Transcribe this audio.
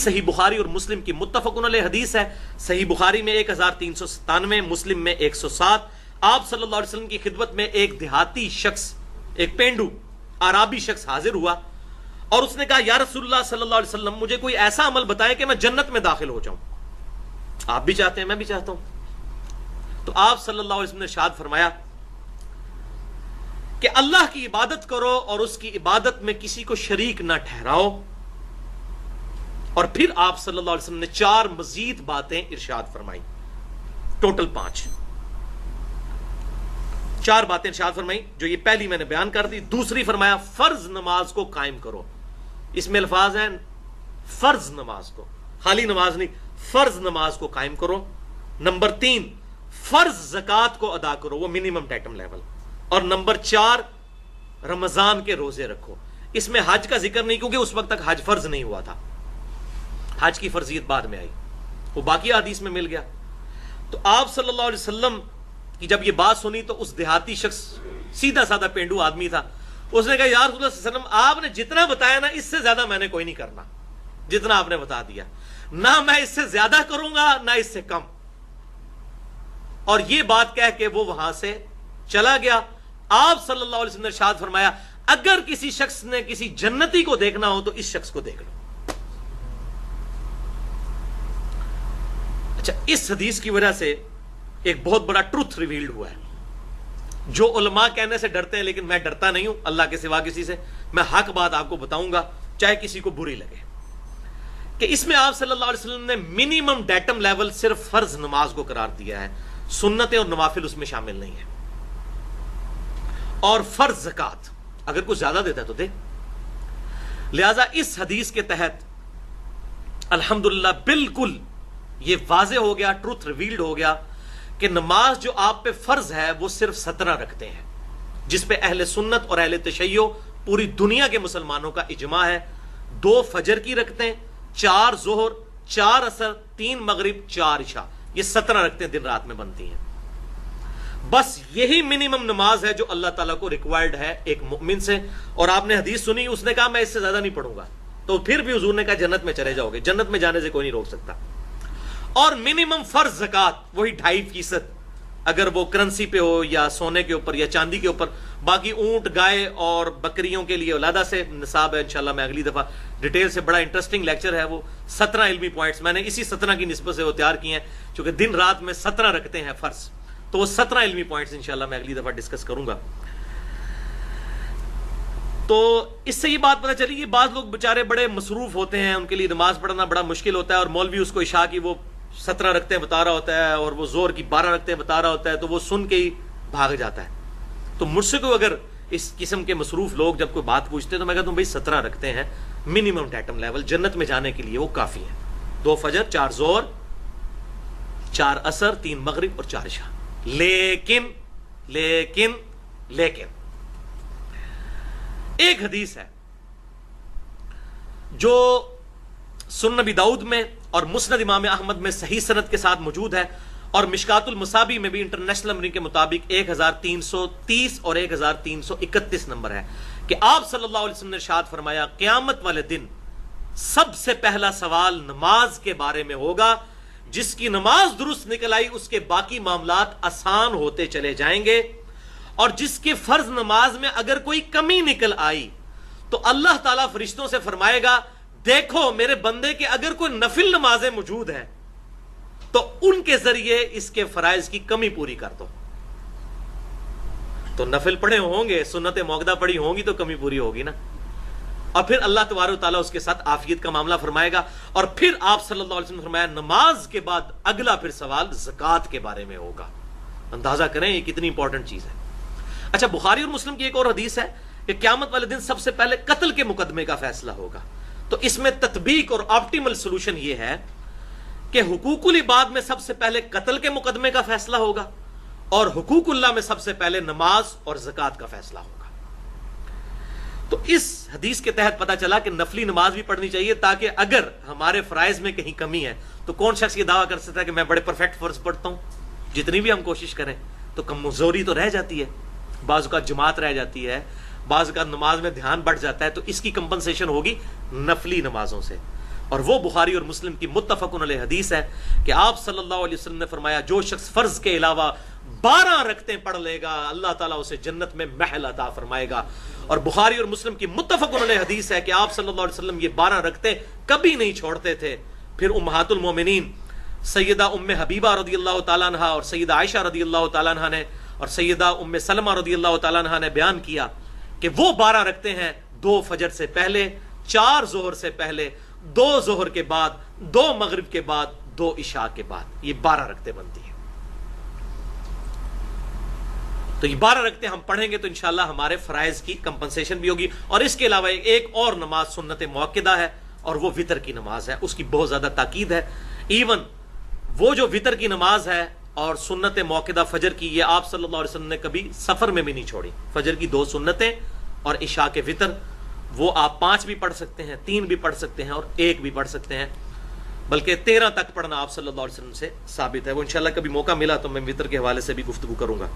صحیح بخاری اور مسلم کی متفقن علیہ حدیث ہے. صحیح بخاری میں 1397، مسلم میں 107. آپ صلی اللہ علیہ وسلم کی خدمت میں ایک دیہاتی شخص، ایک پینڈو عرابی شخص حاضر ہوا اور اس نے کہا یا رسول اللہ صلی اللہ علیہ وسلم، مجھے کوئی ایسا عمل بتائیں کہ میں جنت میں داخل ہو جاؤں. آپ بھی چاہتے ہیں، میں بھی چاہتا ہوں. تو آپ صلی اللہ علیہ وسلم نے ارشاد فرمایا کہ اللہ کی عبادت کرو اور اس کی عبادت میں کسی کو شریک نہ ٹھہراؤ. اور پھر آپ صلی اللہ علیہ وسلم نے 4 مزید باتیں ارشاد فرمائی، ٹوٹل 5 باتیں ارشاد فرمائی. جو یہ پہلی میں نے بیان کر دی. دوسری فرمایا فرض نماز کو قائم کرو. اس میں الفاظ ہیں فرض نماز کو، خالی نماز نہیں، فرض نماز کو قائم کرو. نمبر 3 فرض زکوٰۃ کو ادا کرو، وہ منیمم ڈیٹم لیول. اور نمبر 4 رمضان کے روزے رکھو. اس میں حج کا ذکر نہیں کیونکہ اس وقت تک حج فرض نہیں ہوا تھا، حج کی فرضیت بعد میں آئی، وہ باقی حدیث میں مل گیا. تو آپ صلی اللہ علیہ وسلم کی جب یہ بات سنی تو اس دیہاتی شخص، سیدھا سادہ پینڈو آدمی تھا، اس نے کہا یا رسول اللہ صلی اللہ علیہ وسلم، آپ نے جتنا بتایا نا اس سے زیادہ میں نے کوئی نہیں کرنا، جتنا آپ نے بتا دیا، نہ میں اس سے زیادہ کروں گا نہ اس سے کم. اور یہ بات کہہ کے وہ وہاں سے چلا گیا. آپ صلی اللہ علیہ وسلم نے ارشاد فرمایا اگر کسی شخص نے کسی جنتی کو دیکھنا ہو تو اس شخص کو دیکھ لو. اچھا، اس حدیث کی وجہ سے ایک بہت بڑا ٹروتھ ریویلڈ ہوا ہے جو علماء کہنے سے ڈرتے ہیں، لیکن میں ڈرتا نہیں ہوں اللہ کے سوا کسی سے. میں حق بات آپ کو بتاؤں گا چاہے کسی کو بری لگے، کہ اس میں آپ صلی اللہ علیہ وسلم نے منیمم ڈیٹم لیول صرف فرض نماز کو قرار دیا ہے، سنتیں اور نوافل اس میں شامل نہیں ہے. اور فرض زکوٰۃ اگر کچھ زیادہ دیتا ہے تو دے. لہذا اس حدیث کے تحت الحمدللہ بالکل یہ واضح ہو گیا، ٹروتھ ریویلڈ ہو گیا کہ نماز جو آپ پہ فرض ہے وہ صرف 17 رکھتے ہیں، جس پہ اہل سنت اور اہل تشیع پوری دنیا کے مسلمانوں کا اجماع ہے. 2 فجر کی رکھتے ہیں، 4 ظہر، 4 عصر، 3 مغرب، 4 عشاء، یہ 17 رکھتے ہیں، دن رات میں بنتی ہیں. بس یہی منیمم نماز ہے جو اللہ تعالیٰ کو ریکوائرڈ ہے ایک مومن سے. اور آپ نے حدیث سنی، اس نے کہا میں اس سے زیادہ نہیں پڑھوں گا، تو پھر بھی حضور نے کہا جنت میں چلے جاؤ گے، جنت میں جانے سے کوئی نہیں روک سکتا. اور منیمم فرض زکوٰۃ وہی 2.5% اگر وہ کرنسی پہ ہو یا سونے کے اوپر یا چاندی کے اوپر. باقی اونٹ، گائے اور بکریوں کے لیے علیحدہ سے نصاب ہے. انشاءاللہ میں اگلی دفعہ ڈیٹیل سے، بڑا انٹرسٹنگ لیکچر ہے وہ، 17 علمی پوائنٹس میں نے اسی 17 کی نسبت سے وہ تیار کیے ہیں، چونکہ دن رات میں 17 رکھتے ہیں فرض، تو وہ 17 علمی پوائنٹس انشاءاللہ میں اگلی دفعہ ڈسکس کروں گا. تو اس سے یہ بات پتہ چلی کہ بعض لوگ بےچارے بڑے مصروف ہوتے ہیں، ان کے لیے نماز پڑھنا بڑا مشکل ہوتا ہے، اور مولوی اس کو عشاء کی وہ 17 رکھتے ہیں بتا رہا ہوتا ہے اور وہ زور کی 12 رکھتے ہیں بتا رہا ہوتا ہے، تو وہ سن کے ہی بھاگ جاتا ہے. تو مجھ سے کوئی اگر اس قسم کے مصروف لوگ جب کوئی بات پوچھتے ہیں تو میں کہتا ہوں بھائی 17 رکھتے ہیں منیمم ڈیٹم لیول، جنت میں جانے کے لیے وہ کافی ہے. 2 فجر، 4 ظہر، 4 عصر، 3 مغرب اور 4 عشاء. لیکن ایک حدیث ہے جو سنن نبی داؤد میں اور مسند امام احمد میں صحیح سند کے ساتھ موجود ہے، اور مشکات المصابی میں بھی انٹرنیشنل نمبرنگ کے مطابق 1330 اور 1331 نمبر ہے، کہ آپ صلی اللہ علیہ وسلم نے ارشاد فرمایا قیامت والے دن سب سے پہلا سوال نماز کے بارے میں ہوگا. جس کی نماز درست نکل آئی اس کے باقی معاملات آسان ہوتے چلے جائیں گے، اور جس کے فرض نماز میں اگر کوئی کمی نکل آئی تو اللہ تعالیٰ فرشتوں سے فرمائے گا دیکھو میرے بندے کے اگر کوئی نفل نمازیں موجود ہیں تو ان کے ذریعے اس کے فرائض کی کمی پوری کر دو. تو نفل پڑھے ہوں گے، سنت موقدہ پڑھی ہوں گی تو کمی پوری ہوگی نا، اور پھر اللہ تبارک و تعالیٰ اس کے ساتھ عافیت کا معاملہ فرمائے گا. اور پھر آپ صلی اللہ علیہ وسلم نے فرمایا نماز کے بعد اگلا پھر سوال زکوٰۃ کے بارے میں ہوگا. اندازہ کریں یہ کتنی امپورٹنٹ چیز ہے. اچھا، بخاری اور مسلم کی ایک اور حدیث ہے کہ قیامت والے دن سب سے پہلے قتل کے مقدمے کا فیصلہ ہوگا. تو اس میں تطبیق اور آپٹیمل سولوشن یہ ہے کہ حقوق العباد میں سب سے پہلے قتل کے مقدمے کا فیصلہ ہوگا، اور حقوق اللہ میں سب سے پہلے نماز اور زکوٰۃ کا فیصلہ ہوگا. تو اس حدیث کے تحت پتا چلا کہ نفلی نماز بھی پڑھنی چاہیے، تاکہ اگر ہمارے فرائض میں کہیں کمی ہے تو کون شخص یہ دعویٰ کر سکتا ہے کہ میں بڑے پرفیکٹ فرض پڑھتا ہوں. جتنی بھی ہم کوشش کریں تو کمزوری تو رہ جاتی ہے، بعض اوقات جماعت رہ جاتی ہے، بعض اوقات نماز میں دھیان بڑھ جاتا ہے، تو اس کی کمپنسیشن ہوگی نفلی نمازوں سے. اور وہ بخاری اور مسلم کی متفق علیہ حدیث ہے کہ آپ صلی اللہ علیہ وسلم نے فرمایا جو شخص فرض کے علاوہ 12 رکعتیں پڑھ لے گا اللہ تعالیٰ اسے جنت میں محل عطا فرمائے گا. اور بخاری اور مسلم کی متفق علیہ حدیث ہے کہ آپ صلی اللہ علیہ وسلم یہ 12 رکعتیں کبھی نہیں چھوڑتے تھے. پھر امہات المومنین سیدہ ام حبیبہ رضی اللہ تعالیٰ عنہ اور سیدہ عائشہ رضی اللہ تعالیٰ عنہ نے اور سیدہ ام سلمہ رضی اللہ تعالیٰ عنہ نے بیان کیا کہ وہ 12 رکعتیں ہیں 2 فجر سے پہلے، 4 ظہر سے پہلے، 2 ظہر کے بعد، 2 مغرب کے بعد، 2 عشاء کے بعد، یہ 12 رکعتیں بنتی ہیں. تو یہ 12 رکعتیں ہم پڑھیں گے تو انشاءاللہ ہمارے فرائض کی کمپنسیشن بھی ہوگی. اور اس کے علاوہ ایک اور نماز سنت موقدہ ہے اور وہ وتر کی نماز ہے، اس کی بہت زیادہ تاکید ہے. ایون وہ جو وتر کی نماز ہے اور سنت موقدہ فجر کی، یہ آپ صلی اللہ علیہ وسلم نے کبھی سفر میں بھی نہیں چھوڑی. فجر کی 2 سنتیں اور عشاء کے وتر، وہ آپ 5 بھی پڑھ سکتے ہیں، 3 بھی پڑھ سکتے ہیں اور 1 بھی پڑھ سکتے ہیں، بلکہ 13 تک پڑھنا آپ صلی اللہ علیہ وسلم سے ثابت ہے. وہ انشاءاللہ کبھی موقع ملا تو میں وتر کے حوالے سے بھی گفتگو کروں گا.